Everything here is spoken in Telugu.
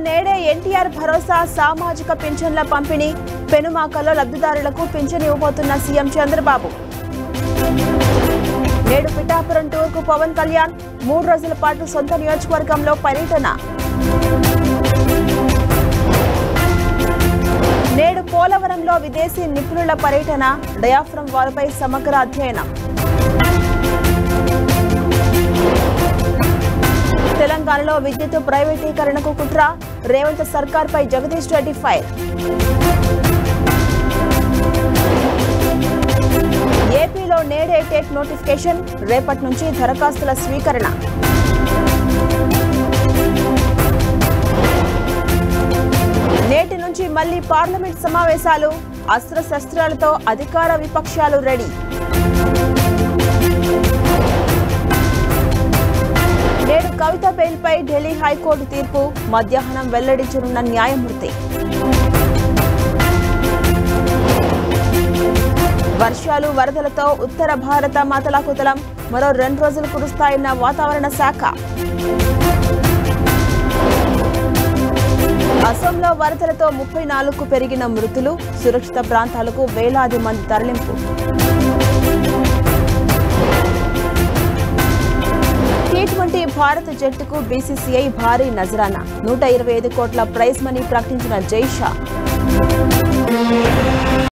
నేడే ఎన్టీఆర్ భరోసా సామాజిక పింఛన్ల పంపిణీ పెనుమాకలో లబ్ధిదారులకు పింఛన్ ఇవ్వబోతున్న సీఎం చంద్రబాబు. నేడు పిఠాపురం టూర్కు పవన్ కళ్యాణ్ 3 రోజుల పాటు సొంత నియోజకవర్గంలో పర్యటన. నేడు పోలవరంలో విదేశీ నిపుణుల పర్యటన, డయాఫ్రమ్ వాల్పై సమగ్ర అధ్యయనం. తెలంగాణలో విద్యుత్ ప్రైవేటీకరణకు కుట్ర, రేవంత్ సర్కార్పై జగదీష్ రెడ్డి ఫైర్. ఏపీలో నేడే టెట్ నోటిఫికేషన్, రేపటి నుంచి దరఖాస్తుల స్వీకరణ. నేటి నుంచి మళ్లీ పార్లమెంట్ సమావేశాలు, అస్త్రశస్త్రాలతో అధికార విపక్షాలు రెడీ. నేడు కవిత బెయిల్పై ఢిల్లీ హైకోర్టు తీర్పు, మధ్యాహ్నం వెల్లడించనున్న న్యాయమూర్తి. వర్షాలు వరదలతో ఉత్తర భారత అతలాకుతలం, మరో 2 రోజులు కురుస్తాయన్న వాతావరణ శాఖ. అసోంలో వరదలతో 34కు పెరిగిన మృతులు, సురక్షిత ప్రాంతాలకు వేలాది మంది తరలింపు. టీ20 భారత జట్టుకు బీసీసీఐ భారీ నజరానా, 125 కోట్ల ప్రైజ్ మనీ ప్రకటించిన జైషా.